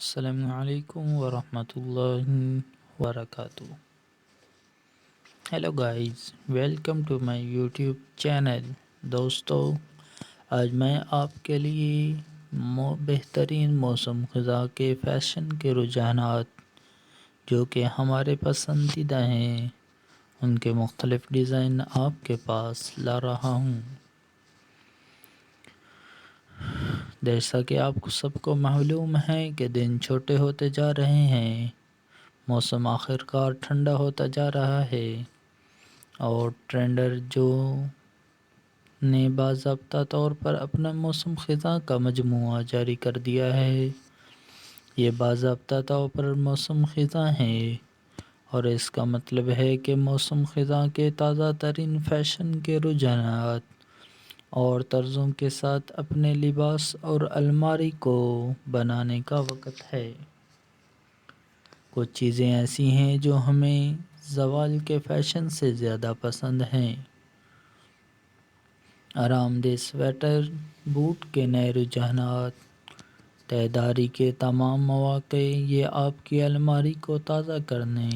السلام علیکم ورحمۃ اللہ وبرکاتہ. Hello guys, welcome to my YouTube channel. دوستو، آج میں آپ کے لیے بہترین موسم خزاں کے فیشن کے رجحانات جو کہ ہمارے پسندیدہ ہیں ان کے مختلف ڈیزائن آپ کے پاس لا رہا ہوں. جیسا کہ آپ کو سب کو معلوم ہے کہ دن چھوٹے ہوتے جا رہے ہیں، موسم آخر کار ٹھنڈا ہوتا جا رہا ہے اور ٹرینڈر جو نے باضابطہ طور پر اپنا موسم خزاں کا مجموعہ جاری کر دیا ہے. یہ باضابطہ طور پر موسم خزاں ہے اور اس کا مطلب ہے کہ موسم خزاں کے تازہ ترین فیشن کے رجحانات اور طرزوں کے ساتھ اپنے لباس اور الماری کو بنانے کا وقت ہے. کچھ چیزیں ایسی ہیں جو ہمیں زوال کے فیشن سے زیادہ پسند ہیں. آرام دہ سویٹر، بوٹ کے نئے رجحانات، تہداری کے تمام مواقع، یہ آپ کی الماری کو تازہ کرنے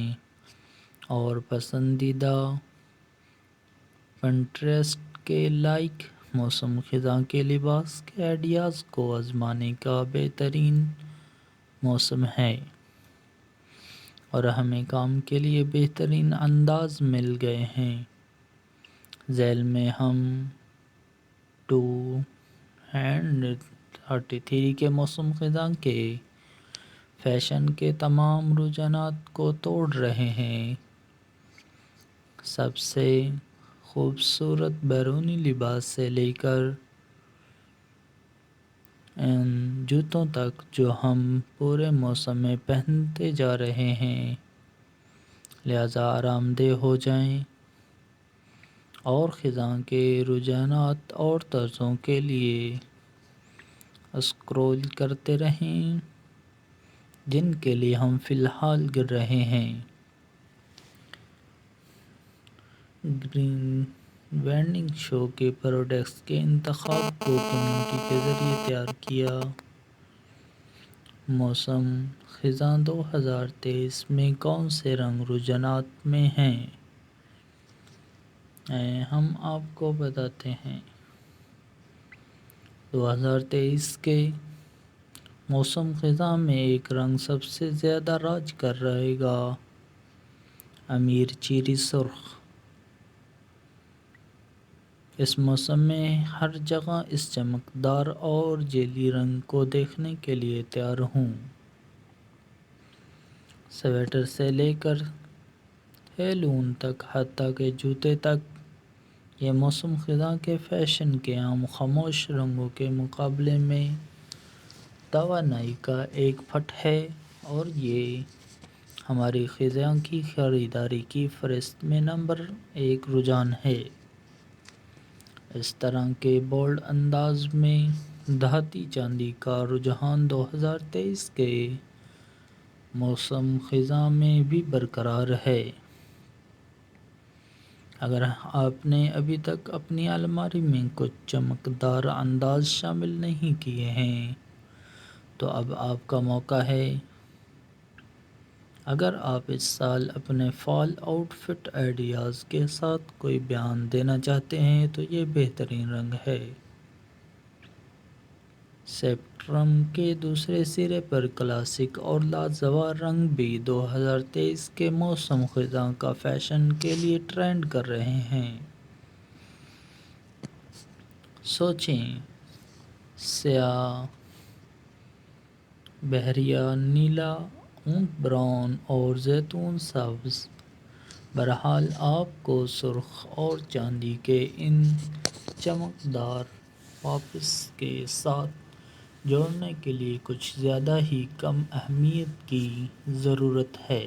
اور پسندیدہ پنٹریسٹ کے لائق موسم خزاں کے لباس کے آئیڈیاز کو آزمانے کا بہترین موسم ہے. اور ہمیں کام کے لیے بہترین انداز مل گئے ہیں. ذیل میں ہم 2033 کے موسم خزاں کے فیشن کے تمام رجحانات کو توڑ رہے ہیں. سب سے خوبصورت بیرونی لباس سے لے کر ان جوتوں تک جو ہم پورے موسم میں پہنتے جا رہے ہیں. لہذا آرام دہ ہو جائیں اور خزاں کے رجحانات اور طرزوں کے لیے اسکرول کرتے رہیں جن کے لیے ہم فی الحال گر رہے ہیں. گرین وینڈنگ شو کے پروڈکٹس کے انتخاب کو کمیونٹی کے ذریعے تیار کیا. موسم خزاں 2023 میں کون سے رنگ رجحانات میں ہیں؟ ہم آپ کو بتاتے ہیں. 2023 کے موسم خزاں میں ایک رنگ سب سے زیادہ راج کر رہے گا: امیر چیری سرخ. اس موسم میں ہر جگہ اس چمکدار اور جیلی رنگ کو دیکھنے کے لیے تیار ہوں. سویٹر سے لے کر ہیلون تک، حتیٰ کہ جوتے تک، یہ موسم خزاں کے فیشن کے عام خاموش رنگوں کے مقابلے میں توانائی کا ایک پٹ ہے اور یہ ہماری خزاں کی خریداری کی فہرست میں نمبر 1 رجحان ہے. اس طرح کے بولڈ انداز میں دھاتی چاندی کا رجحان 2023 کے موسم خزاں میں بھی برقرار ہے. اگر آپ نے ابھی تک اپنی الماری میں کچھ چمکدار انداز شامل نہیں کیے ہیں تو اب آپ کا موقع ہے. اگر آپ اس سال اپنے فال آؤٹ فٹ آئیڈیاز کے ساتھ کوئی بیان دینا چاہتے ہیں تو یہ بہترین رنگ ہے. اسپیکٹرم کے دوسرے سرے پر کلاسک اور لاجواب رنگ بھی 2023 کے موسم خزاں کا فیشن کے لیے ٹرینڈ کر رہے ہیں. سوچیں، سیاہ، بحریہ نیلا، اونٹ براؤن اور زیتون سبز. بہرحال آپ کو سرخ اور چاندی کے ان چمکدار پاپس کے ساتھ جوڑنے کے لیے کچھ زیادہ ہی کم اہمیت کی ضرورت ہے.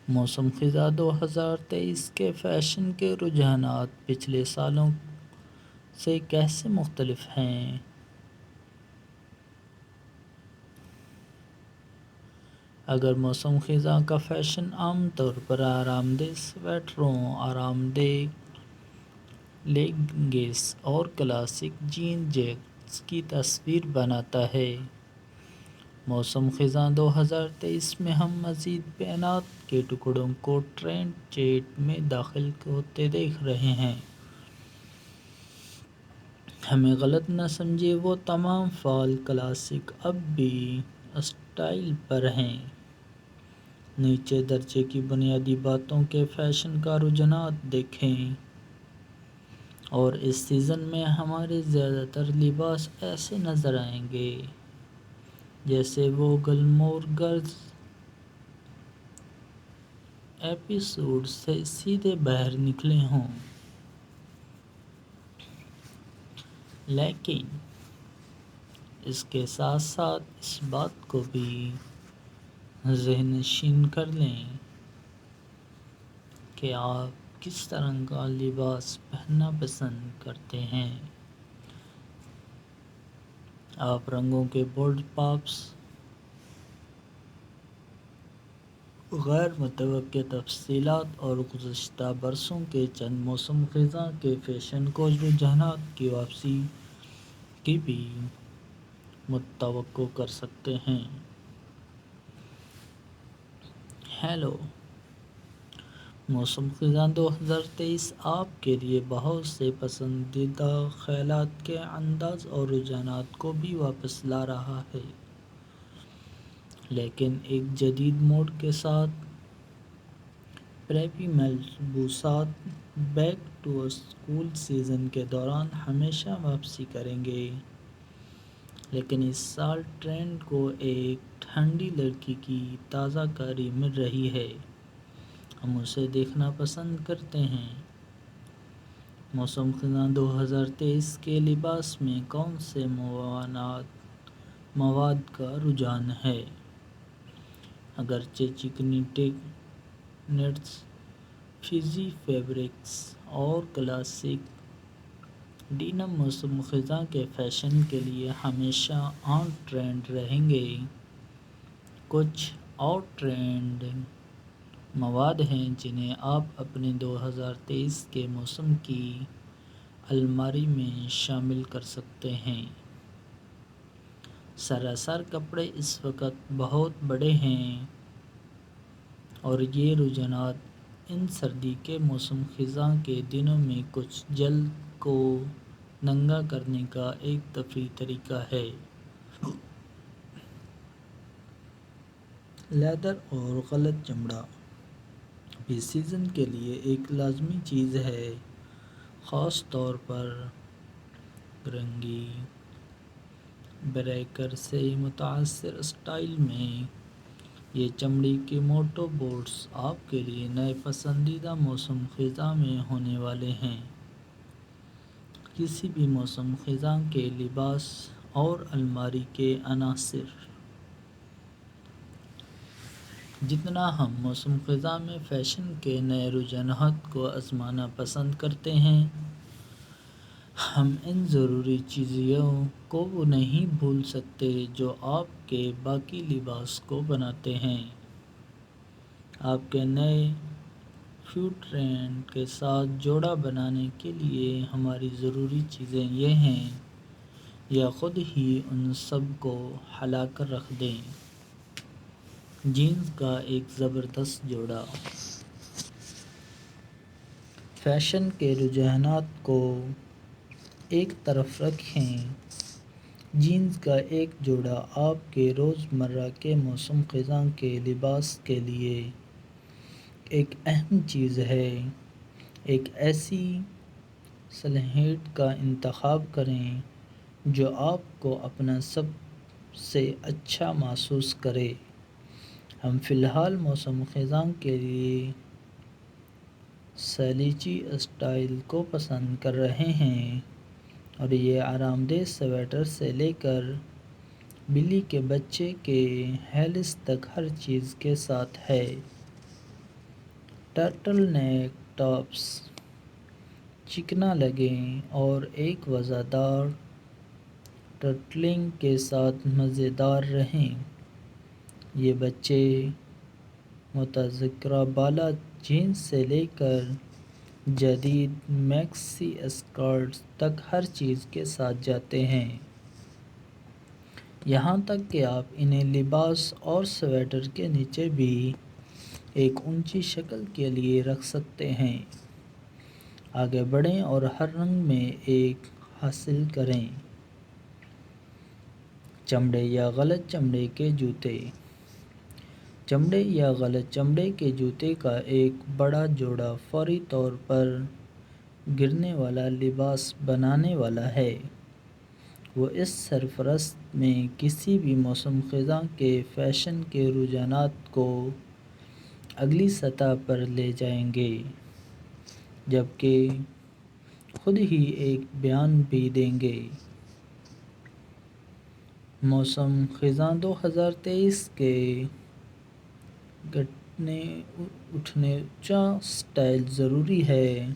موسم خزاں 2023 کے فیشن کے رجحانات پچھلے سالوں سے کیسے مختلف ہیں؟ اگر موسم خزاں کا فیشن عام طور پر آرام دہ سویٹروں، آرام دہ لیگنگس اور کلاسک جین جیکٹس کی تصویر بناتا ہے، موسم خزاں 2023 میں ہم مزید بیانات کے ٹکڑوں کو ٹرینڈ چیٹ میں داخل ہوتے دیکھ رہے ہیں۔ ہمیں غلط نہ سمجھے، وہ تمام فال کلاسک اب بھی اسٹائل پر ہیں۔ نیچے درجے کی بنیادی باتوں کے فیشن کا رجحانات دیکھیں، اور اس سیزن میں ہمارے زیادہ تر لباس ایسے نظر آئیں گے جیسے وہ گلمور گرلز ایپیسوڈ سے سیدھے باہر نکلے ہوں۔ لیکن اس کے ساتھ ساتھ اس بات کو بھی ذہن نشین کر لیں کہ آپ کس طرح کا لباس پہننا پسند کرتے ہیں۔ آپ رنگوں کے بولڈ پاپس، غیر متوقع تفصیلات اور گزشتہ برسوں کے چند موسم خزاں کے فیشن کو رجحانات کی واپسی کی بھی متوقع کر سکتے ہیں۔ ہیلو، موسم خزاں 2023 آپ کے لیے بہت سے پسندیدہ خیالات کے انداز اور رجحانات کو بھی واپس لا رہا ہے، لیکن ایک جدید موڈ کے ساتھ۔ پریپی ملبوسات بیک ٹو اسکول سیزن کے دوران ہمیشہ واپسی کریں گے، لیکن اس سال ٹرینڈ کو ایک ٹھنڈی لڑکی کی تازہ کاری مل رہی ہے۔ ہم اسے دیکھنا پسند کرتے ہیں۔ موسم خزاں 2023 کے لباس میں کون سے مواد کا رجحان ہے؟ اگرچہ چکنی نیٹس، فزی فیبرکس اور کلاسک ڈینم موسم خزاں کے فیشن کے لیے ہمیشہ آن ٹرینڈ رہیں گے، کچھ آؤٹ ٹرینڈنگ مواد ہیں جنہیں آپ اپنے 2023 کے موسم کی الماری میں شامل کر سکتے ہیں۔ سراسر کپڑے اس وقت بہت بڑے ہیں، اور یہ رجحانات ان سردی کے موسم خزاں کے دنوں میں کچھ جلد کو ننگا کرنے کا ایک تفریحی طریقہ ہے۔ لیدر اور غلط چمڑا بھی سیزن کے لیے ایک لازمی چیز ہے، خاص طور پر گرنگی بریکر سے متاثر اسٹائل میں۔ یہ چمڑی کے موٹو بوٹس آپ کے لیے نئے پسندیدہ موسم خزاں میں ہونے والے ہیں۔ کسی بھی موسم خزاں کے لباس اور الماری کے عناصر جتنا ہم موسم خزاں میں فیشن کے نئے رجحانات کو آزمانا پسند کرتے ہیں، ہم ان ضروری چیزوں کو نہیں بھول سکتے جو آپ کے باقی لباس کو بناتے ہیں۔ آپ کے نئے فیوڈ ٹرینڈ کے ساتھ جوڑا بنانے کے لیے ہماری ضروری چیزیں یہ ہیں، یا خود ہی ان سب کو ہلا کر رکھ دیں۔ جینز کا ایک زبردست جوڑا۔ فیشن کے رجحانات کو ایک طرف رکھیں، جینز کا ایک جوڑا آپ کے روزمرہ کے موسم خزاں کے لباس کے لیے ایک اہم چیز ہے۔ ایک ایسی سلہٹ کا انتخاب کریں جو آپ کو اپنا سب سے اچھا محسوس کرے۔ ہم فی الحال موسم خزاں کے لیے سلیچی اسٹائل کو پسند کر رہے ہیں، اور یہ آرام دہ سویٹر سے لے کر بلی کے بچے کے ہیلس تک ہر چیز کے ساتھ ہے۔ ٹرٹل نیک ٹاپس چکنا لگیں اور ایک وزردار ٹرٹلنگ کے ساتھ مزیدار رہیں۔ یہ بچے متذکرہ بالا جینز سے لے کر جدید میکسی اسکرٹس تک ہر چیز کے ساتھ جاتے ہیں۔ یہاں تک کہ آپ انہیں لباس اور سویٹر کے نیچے بھی ایک اونچی شکل کے لیے رکھ سکتے ہیں۔ آگے بڑھیں اور ہر رنگ میں ایک حاصل کریں۔ چمڑے یا غلط چمڑے کے جوتے۔ چمڑے یا غلط چمڑے کے جوتے کا ایک بڑا جوڑا فوری طور پر گرنے والا لباس بنانے والا ہے۔ وہ اس سرفرست میں کسی بھی موسم خزاں کے فیشن کے رجحانات کو اگلی سطح پر لے جائیں گے، جبکہ خود ہی ایک بیان بھی دیں گے۔ موسم خزاں 2023 کے گھٹنے اونچا سٹائل ضروری ہے،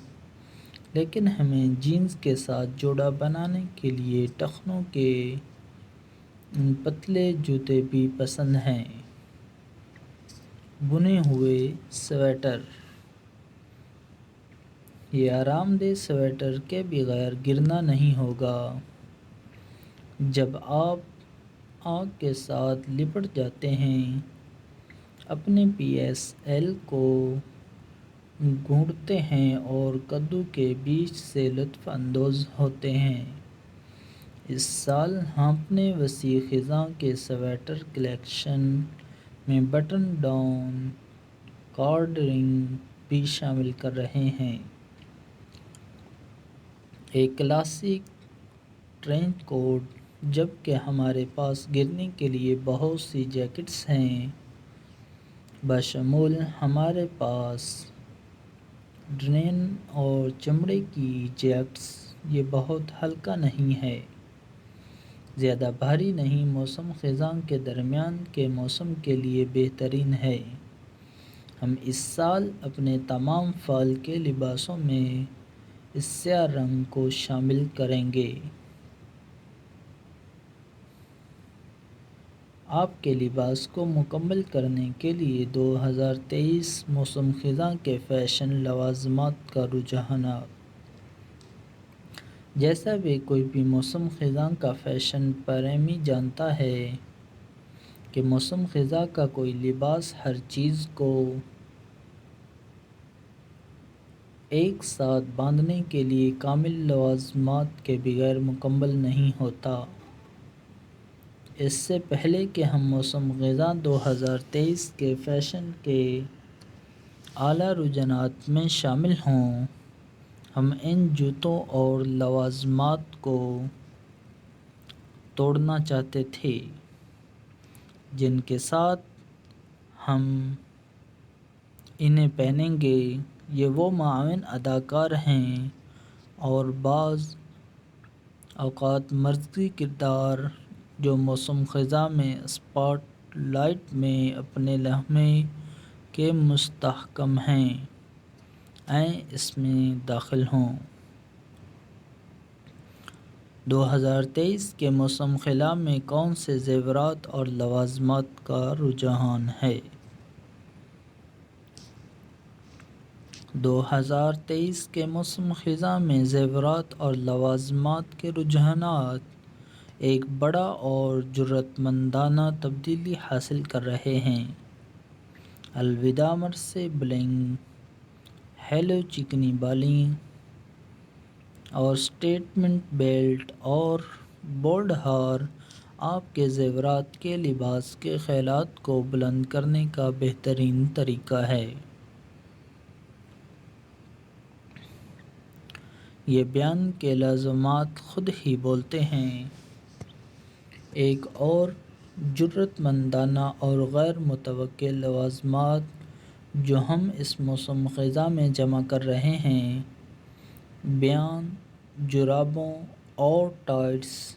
لیکن ہمیں جینز کے ساتھ جوڑا بنانے کے لیے ٹخنوں کے پتلے جوتے بھی پسند ہیں۔ بنے ہوئے سویٹر۔ یہ آرام دہ سویٹر کے بغیر گرنا نہیں ہوگا۔ جب آپ آگ کے ساتھ لپٹ جاتے ہیں، اپنے پی ایس ایل کو گھونٹتے ہیں اور کدو کے بیج سے لطف اندوز ہوتے ہیں۔ اس سال ہم اپنے وسیع خزاں کے سویٹر کلیکشن میں بٹن ڈاؤن کارڈنگ بھی شامل کر رہے ہیں۔ ایک کلاسک ٹرینچ کوٹ۔ جبکہ ہمارے پاس گرنے کے لیے بہت سی جیکٹس ہیں، بشمول ہمارے پاس ڈنین اور چمڑے کی جیکٹس، یہ بہت ہلکا نہیں ہے، زیادہ بھاری نہیں، موسم خزاں کے درمیان کے موسم کے لیے بہترین ہے۔ ہم اس سال اپنے تمام فال کے لباسوں میں اس سیاہ رنگ کو شامل کریں گے۔ آپ کے لباس کو مکمل کرنے کے لیے 2023 موسم خزاں کے فیشن لوازمات کا رجحانات۔ جیسا بھی کوئی بھی موسم خزاں کا فیشن پریمی جانتا ہے کہ موسم خزاں کا کوئی لباس ہر چیز کو ایک ساتھ باندھنے کے لیے کامل لوازمات کے بغیر مکمل نہیں ہوتا۔ اس سے پہلے کہ ہم موسم خزاں 2023 کے فیشن کے اعلیٰ رجحانات میں شامل ہوں، ہم ان جوتوں اور لوازمات کو توڑنا چاہتے تھے جن کے ساتھ ہم انہیں پہنیں گے۔ یہ وہ معاون اداکار ہیں اور بعض اوقات مرکزی کردار جو موسم خزاں میں اسپاٹ لائٹ میں اپنے لمحے کے مستحکم ہیں، آئیں اس میں داخل ہوں۔ 2023 کے موسم خزاں میں کون سے زیورات اور لوازمات کا رجحان ہے؟ 2023 کے موسم خزاں میں زیورات اور لوازمات کے رجحانات ایک بڑا اور جرأت مندانہ تبدیلی حاصل کر رہے ہیں۔ الوداع مرثے بلنگ، ہیلو چکنی بالیں اور سٹیٹمنٹ بیلٹ اور بولڈ ہار آپ کے زیورات کے لباس کے خیالات کو بلند کرنے کا بہترین طریقہ ہے۔ یہ بیان کے لازمات خود ہی بولتے ہیں۔ ایک اور جرأت مندانہ اور غیر متوقع لوازمات جو ہم اس موسم خزاں میں جمع کر رہے ہیں، بیان جرابوں اور ٹائٹس۔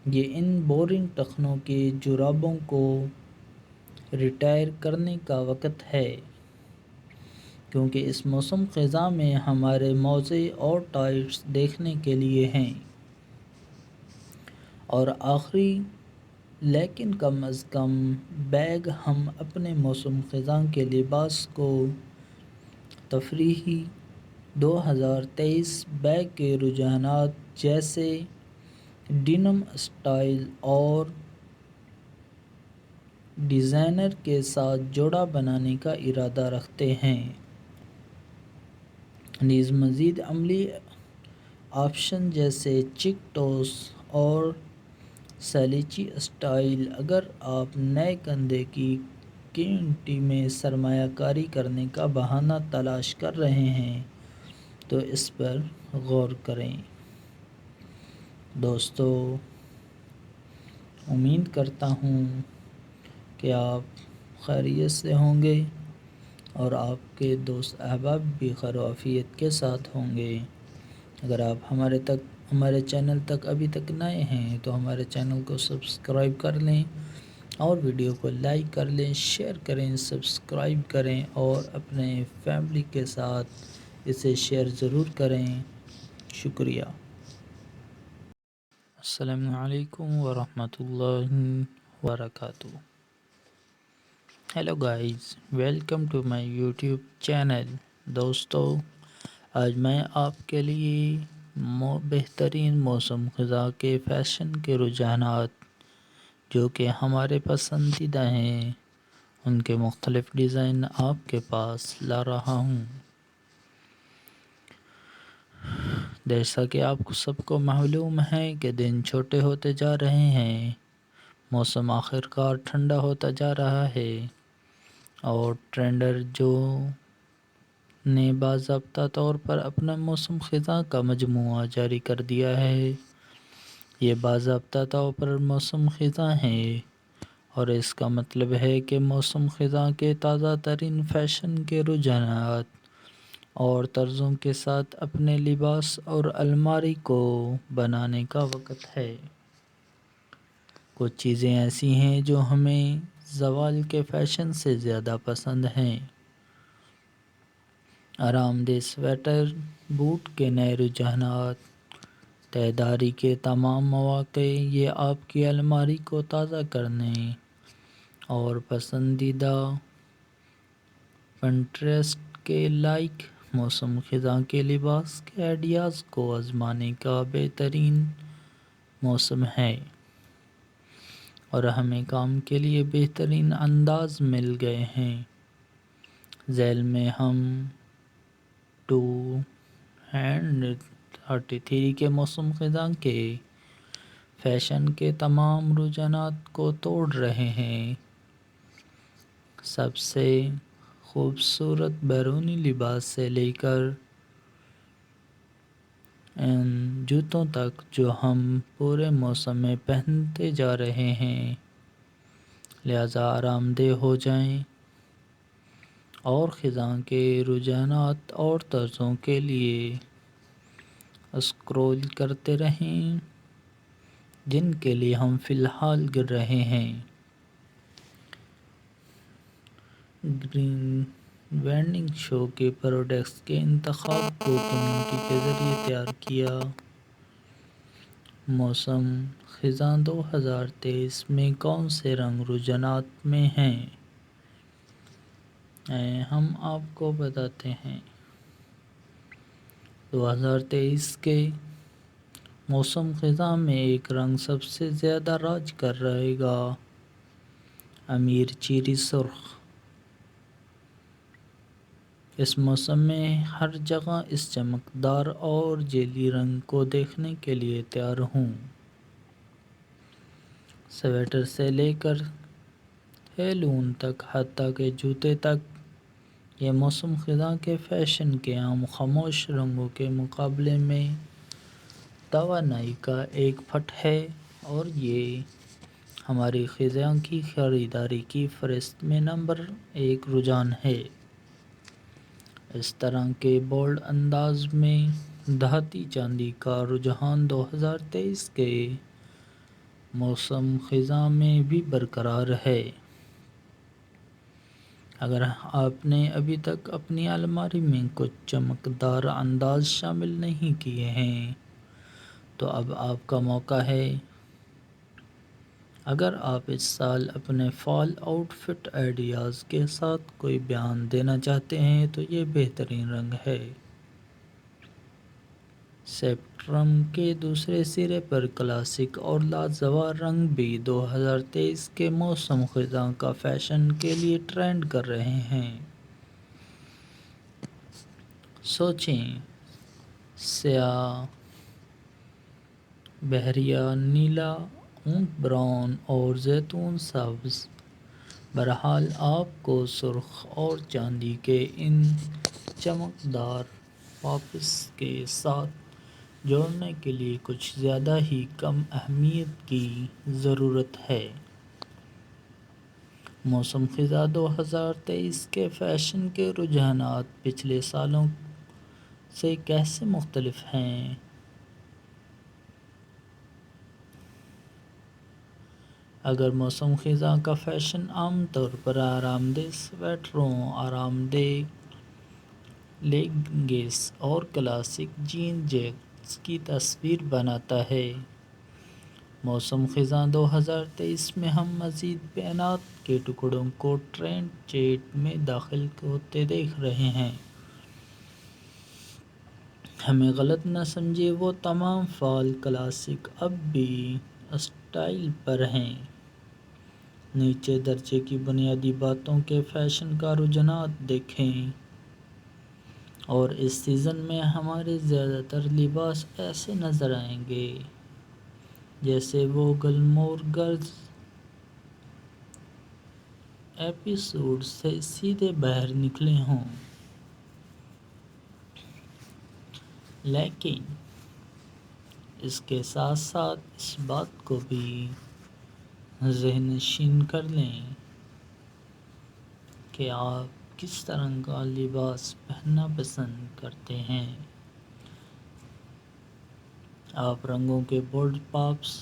یہ ان بورنگ ٹخنوں کے جرابوں کو ریٹائر کرنے کا وقت ہے، کیونکہ اس موسم خزاں میں ہمارے موزے اور ٹائٹس دیکھنے کے لیے ہیں۔ اور آخری لیکن کم از کم بیگ، ہم اپنے موسم خزاں کے لباس کو تفریحی 2023 بیگ کے رجحانات جیسے ڈینم اسٹائل اور ڈیزائنر کے ساتھ جوڑا بنانے کا ارادہ رکھتے ہیں، نیز مزید عملی آپشن جیسے چیک ٹوس اور سلیچی اسٹائل۔ اگر آپ نئے کندھے کی کمیونٹی میں سرمایہ کاری کرنے کا بہانہ تلاش کر رہے ہیں تو اس پر غور کریں۔ دوستو، امید کرتا ہوں کہ آپ خیریت سے ہوں گے اور آپ کے دوست احباب بھی خیر و عافیت کے ساتھ ہوں گے۔ اگر آپ ہمارے چینل تک ابھی تک نئے ہیں تو ہمارے چینل کو سبسکرائب کر لیں اور ویڈیو کو لائک کر لیں، شیئر کریں، سبسکرائب کریں اور اپنے فیملی کے ساتھ اسے شیئر ضرور کریں۔ شکریہ۔ السلام علیکم ورحمۃ اللہ وبرکاتہ۔ Hello guys, welcome to my YouTube channel. دوستو، آج میں آپ کے لیے بہترین موسم خزاں کے فیشن کے رجحانات جو کہ ہمارے پسندیدہ ہیں ان کے مختلف ڈیزائن آپ کے پاس لا رہا ہوں۔ جیسا کہ آپ کو سب کو معلوم ہے کہ دن چھوٹے ہوتے جا رہے ہیں، موسم آخر کار ٹھنڈا ہوتا جا رہا ہے اور ٹرینڈر جو نے باضابطہ طور پر اپنا موسم خزاں کا مجموعہ جاری کر دیا ہے۔ یہ باضابطہ طور پر موسم خزاں ہے اور اس کا مطلب ہے کہ موسم خزاں کے تازہ ترین فیشن کے رجحانات اور طرزوں کے ساتھ اپنے لباس اور الماری کو بنانے کا وقت ہے۔ کچھ چیزیں ایسی ہیں جو ہمیں زوال کے فیشن سے زیادہ پسند ہیں۔ آرام دہ سویٹر، بوٹ کے نئے رجحانات، تہداری کے تمام مواقع، یہ آپ کی الماری کو تازہ کرنے اور پسندیدہ پنٹریسٹ کے لائق موسم خزاں کے لباس کے آئیڈیاز کو آزمانے کا بہترین موسم ہے اور ہمیں کام کے لیے بہترین انداز مل گئے ہیں۔ ذیل میں ہم 2033 کے موسم خزاں کے فیشن کے تمام رجحانات کو توڑ رہے ہیں۔ سب سے خوبصورت بیرونی لباس سے لے کر ان جوتوں تک جو ہم پورے موسم میں پہنتے جا رہے ہیں، لہذا آرام دہ ہو جائیں اور خزاں کے رجحانات اور طرزوں کے لیے اسکرول کرتے رہیں جن کے لیے ہم فی الحال گر رہے ہیں۔ گرین وینڈنگ شو کے پروڈکٹس کے انتخاب کو کمیونٹی کے ذریعے تیار کیا۔ موسم خزاں 2023 میں کون سے رنگ رجحانات میں ہیں، ہم آپ کو بتاتے ہیں۔ 2023 کے موسم خزاں میں ایک رنگ سب سے زیادہ راج کر رہے گا، امیر چیری سرخ۔ اس موسم میں ہر جگہ اس چمکدار اور جیلی رنگ کو دیکھنے کے لیے تیار ہوں۔ سویٹر سے لے کر ہیلون تک، حتیٰ کہ جوتے تک، یہ موسم خزاں کے فیشن کے عام خاموش رنگوں کے مقابلے میں توانائی کا ایک پٹ ہے اور یہ ہماری خزاں کی خریداری کی فہرست میں نمبر 1 رجحان ہے۔ اس طرح کے بولڈ انداز میں دھاتی چاندی کا رجحان 2023 کے موسم خزاں میں بھی برقرار ہے۔ اگر آپ نے ابھی تک اپنی الماری میں کچھ چمکدار انداز شامل نہیں کیے ہیں تو اب آپ کا موقع ہے۔ اگر آپ اس سال اپنے فال آؤٹ فٹ آئیڈیاز کے ساتھ کوئی بیان دینا چاہتے ہیں تو یہ بہترین رنگ ہے۔ اسپیکٹرم کے دوسرے سرے پر کلاسک اور لاجواب رنگ بھی 2023 کے موسم خزاں کا فیشن کے لیے ٹرینڈ کر رہے ہیں۔ سوچیں، سیاہ، بحریہ نیلا، اونٹ براؤن اور زیتون سبز۔ بہرحال آپ کو سرخ اور چاندی کے ان چمکدار پاپس کے ساتھ جوڑنے کے لیے کچھ زیادہ ہی کم اہمیت کی ضرورت ہے۔ موسم خزاں 2023 کے فیشن کے رجحانات پچھلے سالوں سے کیسے مختلف ہیں؟ اگر موسم خزاں کا فیشن عام طور پر آرام دہ سویٹروں، آرام دہ لیگنگز اور کلاسک جین جیکٹس کی تصویر بناتا ہے، موسم خزاں 2023 میں ہم مزید بینات کے ٹکڑوں کو ٹرینڈ چیٹ میں داخل ہوتے دیکھ رہے ہیں۔ ہمیں غلط نہ سمجھیں، وہ تمام فال کلاسک اب بھی اسٹائل پر ہیں۔ نیچے درجے کی بنیادی باتوں کے فیشن کا رجحانات دیکھیں، اور اس سیزن میں ہمارے زیادہ تر لباس ایسے نظر آئیں گے جیسے وہ گلمور گرلز ایپیسوڈ سے سیدھے باہر نکلے ہوں۔ لیکن اس کے ساتھ ساتھ اس بات کو بھی ذہن نشین کر لیں کہ آپ کس طرح کا لباس پہننا پسند کرتے ہیں۔ آپ رنگوں کے بولڈ پاپس